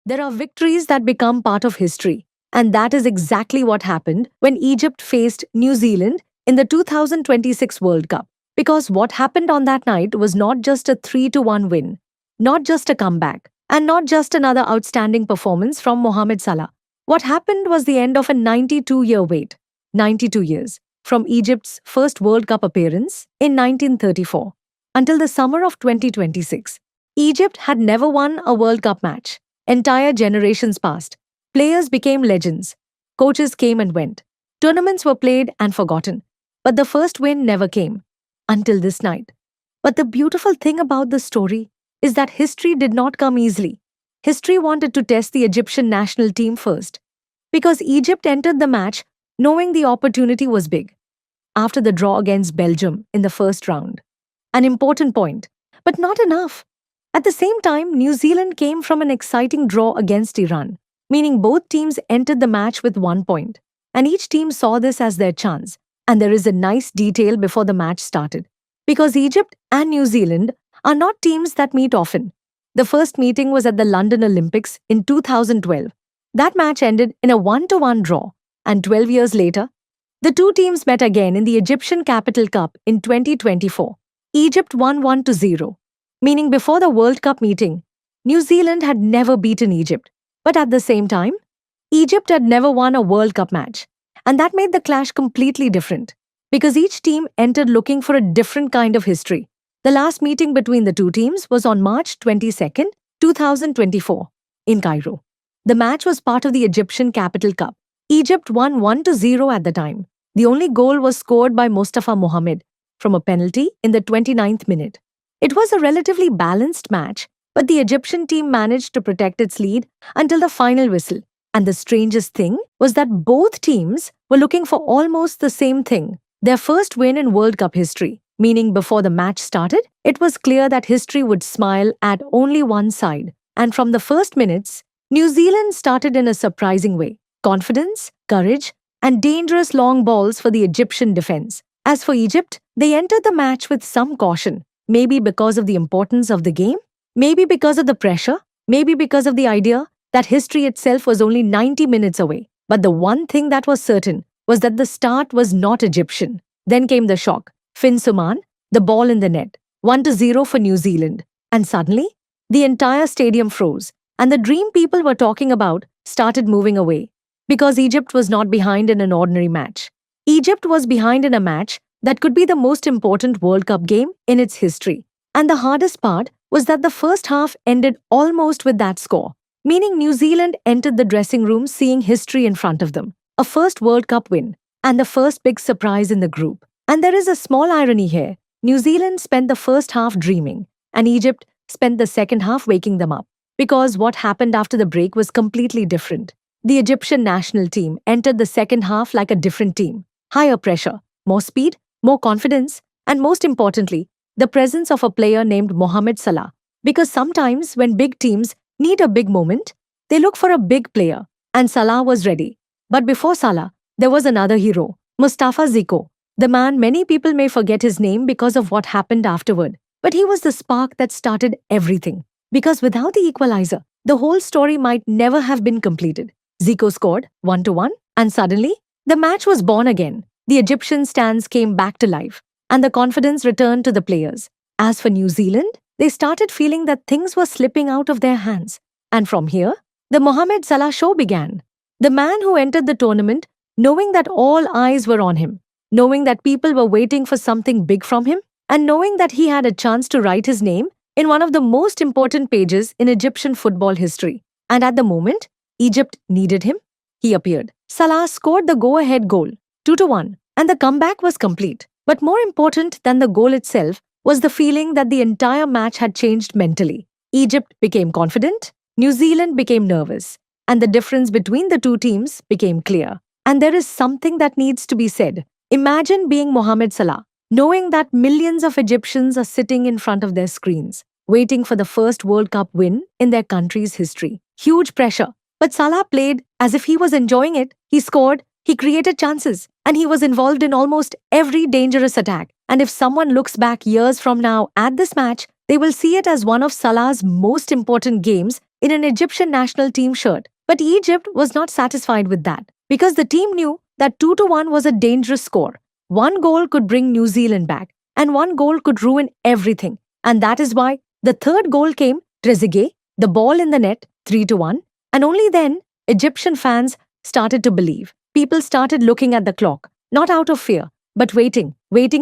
There are victories that become part of history, and that is exactly what happened when Egypt faced New Zealand in the 2026 World Cup. Because what happened on that night was not just a 3-1 win, not just a comeback, and not just another outstanding performance from Mohamed Salah. What happened was the end of a 92-year wait, 92 years, from Egypt's first World Cup appearance in 1934 until the summer of 2026. Egypt had never won a World Cup match. Entire generations passed. Players became legends. Coaches came and went. Tournaments were played and forgotten. But the first win never came. Until this night. But the beautiful thing about this story is that history did not come easily. History wanted to test the Egyptian national team first. Because Egypt entered the match knowing the opportunity was big. After the draw against Belgium in the first round. An important point, but not enough. At the same time, New Zealand came from an exciting draw against Iran, meaning both teams entered the match with 1 point. And each team saw this as their chance. And there is a nice detail before the match started. Because Egypt and New Zealand are not teams that meet often. The first meeting was at the London Olympics in 2012. That match ended in a 1-1 draw. And 12 years later, the two teams met again in the Egyptian Capital Cup in 2024. Egypt won 1-0. Meaning before the World Cup meeting, New Zealand had never beaten Egypt. But at the same time, Egypt had never won a World Cup match. And that made the clash completely different. Because each team entered looking for a different kind of history. The last meeting between the two teams was on March 22nd, 2024, in Cairo. The match was part of the Egyptian Capital Cup. Egypt won 1-0 at the time. The only goal was scored by Mustafa Mohamed from a penalty in the 29th minute. It was a relatively balanced match, but the Egyptian team managed to protect its lead until the final whistle. And the strangest thing was that both teams were looking for almost the same thing, their first win in World Cup history. Meaning before the match started, it was clear that history would smile at only one side. And from the first minutes, New Zealand started in a surprising way. Confidence, courage, and dangerous long balls for the Egyptian defense. As for Egypt, they entered the match with some caution. Maybe because of the importance of the game, maybe because of the pressure, maybe because of the idea that history itself was only 90 minutes away. But the one thing that was certain was that the start was not Egyptian. Then came the shock. Finn Suman, the ball in the net, 1-0 for New Zealand. And suddenly, the entire stadium froze, and the dream people were talking about started moving away. Because Egypt was not behind in an ordinary match. Egypt was behind in a match that could be the most important World Cup game in its history. And the hardest part was that the first half ended almost with that score, meaning New Zealand entered the dressing room seeing history in front of them, a first World Cup win, and the first big surprise in the group. And there is a small irony here. New Zealand spent the first half dreaming, and Egypt spent the second half waking them up. Because what happened after the break was completely different. The Egyptian national team entered the second half like a different team. Higher pressure, more speed, more confidence, and most importantly, the presence of a player named Mohamed Salah. Because sometimes when big teams need a big moment, they look for a big player, and Salah was ready. But before Salah, there was another hero, Mustafa Ziko, the man many people may forget his name because of what happened afterward. But he was the spark that started everything. Because without the equalizer, the whole story might never have been completed. Zico scored 1-1, and suddenly, the match was born again. The Egyptian stands came back to life, and the confidence returned to the players. As for New Zealand, they started feeling that things were slipping out of their hands. And from here, the Mohamed Salah show began. The man who entered the tournament knowing that all eyes were on him, knowing that people were waiting for something big from him, and knowing that he had a chance to write his name in one of the most important pages in Egyptian football history. And at the moment, Egypt needed him. He appeared. Salah scored the go-ahead goal, 2-1, and the comeback was complete. But more important than the goal itself was the feeling that the entire match had changed mentally. Egypt became confident, New Zealand became nervous, and the difference between the two teams became clear. And there is something that needs to be said. Imagine being Mohamed Salah, knowing that millions of Egyptians are sitting in front of their screens, waiting for the first World Cup win in their country's history. Huge pressure. But Salah played as if he was enjoying it. He scored, he created chances, and he was involved in almost every dangerous attack. And if someone looks back years from now at this match, they will see it as one of Salah's most important games in an Egyptian national team shirt. But Egypt was not satisfied with that because the team knew that 2-1 was a dangerous score. One goal could bring New Zealand back, and one goal could ruin everything. And that is why the third goal came, Trezeguet, the ball in the net, 3-1. And only then, Egyptian fans started to believe. People started looking at the clock, not out of fear, but waiting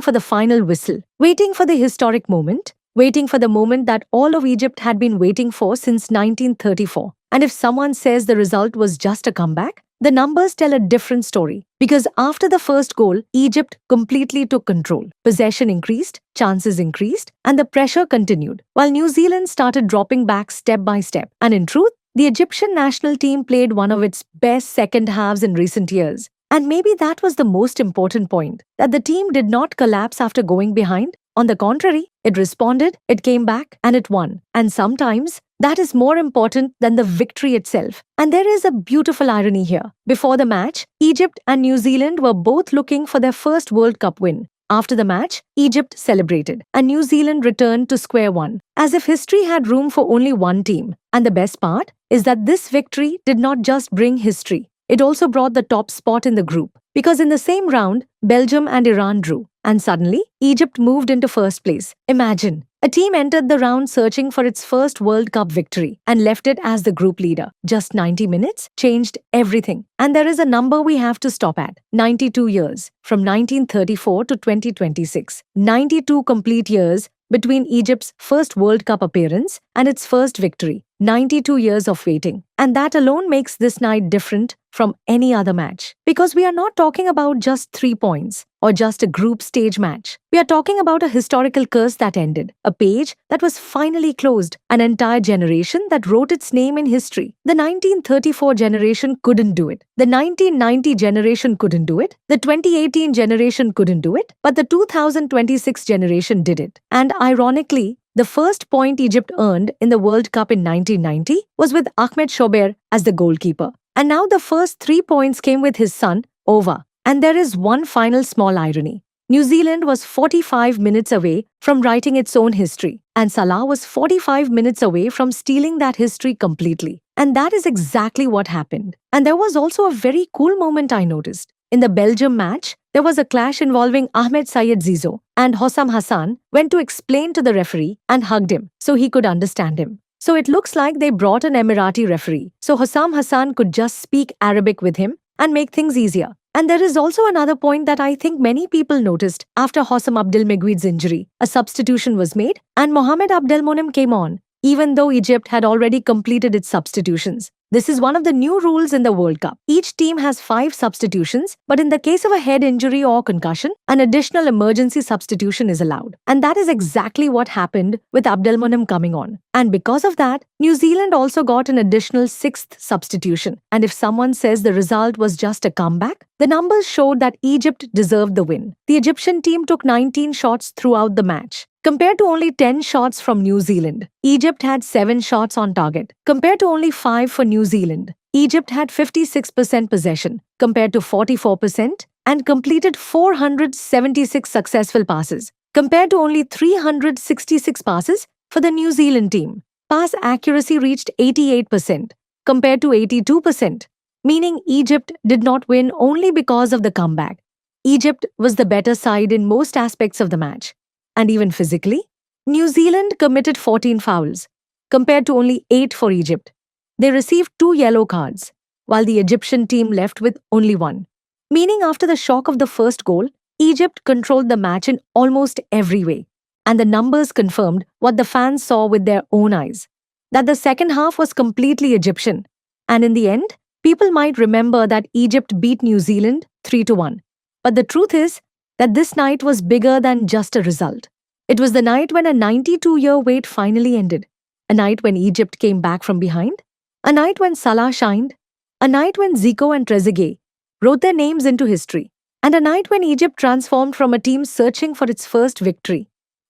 for the final whistle, waiting for the historic moment, waiting for the moment that all of Egypt had been waiting for since 1934. And if someone says the result was just a comeback, the numbers tell a different story. Because after the first goal, Egypt completely took control. Possession increased, chances increased, and the pressure continued, while New Zealand started dropping back step by step. And in truth, the Egyptian national team played one of its best second halves in recent years. And maybe that was the most important point, that the team did not collapse after going behind. On the contrary, it responded, it came back, and it won. And sometimes, that is more important than the victory itself. And there is a beautiful irony here. Before the match, Egypt and New Zealand were both looking for their first World Cup win. After the match, Egypt celebrated, and New Zealand returned to square one, as if history had room for only one team. And the best part is that this victory did not just bring history, it also brought the top spot in the group. Because in the same round, Belgium and Iran drew, and suddenly, Egypt moved into first place. Imagine, a team entered the round searching for its first World Cup victory and left it as the group leader. Just 90 minutes changed everything. And there is a number we have to stop at. 92 years, from 1934 to 2026. 92 complete years between Egypt's first World Cup appearance and its first victory. 92 years of waiting. And that alone makes this night different from any other match. Because we are not talking about just 3 points or just a group stage match. We are talking about a historical curse that ended, a page that was finally closed, an entire generation that wrote its name in history. The 1934 generation couldn't do it. The 1990 generation couldn't do it. The 2018 generation couldn't do it. But the 2026 generation did it. And ironically, the first point Egypt earned in the World Cup in 1990 was with Ahmed Shober as the goalkeeper. And now the first 3 points came with his son, Ova. And there is one final small irony. New Zealand was 45 minutes away from writing its own history, and Salah was 45 minutes away from stealing that history completely. And that is exactly what happened. And there was also a very cool moment I noticed. In the Belgium match, there was a clash involving Ahmed Sayed Zizou, and Hossam Hassan went to explain to the referee and hugged him so he could understand him. So it looks like they brought an Emirati referee, so Hossam Hassan could just speak Arabic with him and make things easier. And there is also another point that I think many people noticed after Hossam Abdelmeguid's injury. A substitution was made and Mohamed Abdelmonem came on, even though Egypt had already completed its substitutions. This is one of the new rules in the World Cup. Each team has 5 substitutions, but in the case of a head injury or concussion, an additional emergency substitution is allowed. And that is exactly what happened with Abdelmonem coming on. And because of that, New Zealand also got an additional 6th substitution. And if someone says the result was just a comeback, the numbers showed that Egypt deserved the win. The Egyptian team took 19 shots throughout the match, compared to only 10 shots from New Zealand. Egypt had 7 shots on target, compared to only 5 for New Zealand. Egypt had 56% possession, compared to 44%, and completed 476 successful passes, compared to only 366 passes for the New Zealand team. Pass accuracy reached 88%, compared to 82%, meaning Egypt did not win only because of the comeback. Egypt was the better side in most aspects of the match. And even physically, New Zealand committed 14 fouls, compared to only 8 for Egypt. They received 2 yellow cards, while the Egyptian team left with only 1. Meaning after the shock of the first goal, Egypt controlled the match in almost every way. And the numbers confirmed what the fans saw with their own eyes, that the second half was completely Egyptian. And in the end, people might remember that Egypt beat New Zealand 3-1. But the truth is, that this night was bigger than just a result. It was the night when a 92-year wait finally ended, a night when Egypt came back from behind, a night when Salah shined, a night when Zico and Trezeguet wrote their names into history, and a night when Egypt transformed from a team searching for its first victory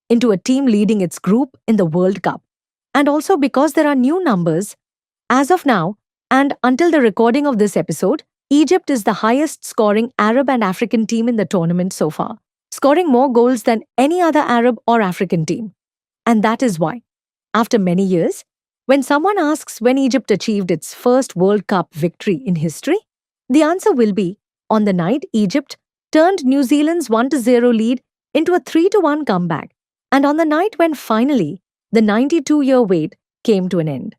into a team leading its group in the World Cup. And also because there are new numbers, as of now, and until the recording of this episode, Egypt is the highest scoring Arab and African team in the tournament so far, scoring more goals than any other Arab or African team. And that is why, after many years, When someone asks when Egypt achieved its first World Cup victory in history, the answer will be on the night Egypt turned New Zealand's 1-0 lead into a 3-1 comeback, and on the night when finally the 92-year wait came to an end.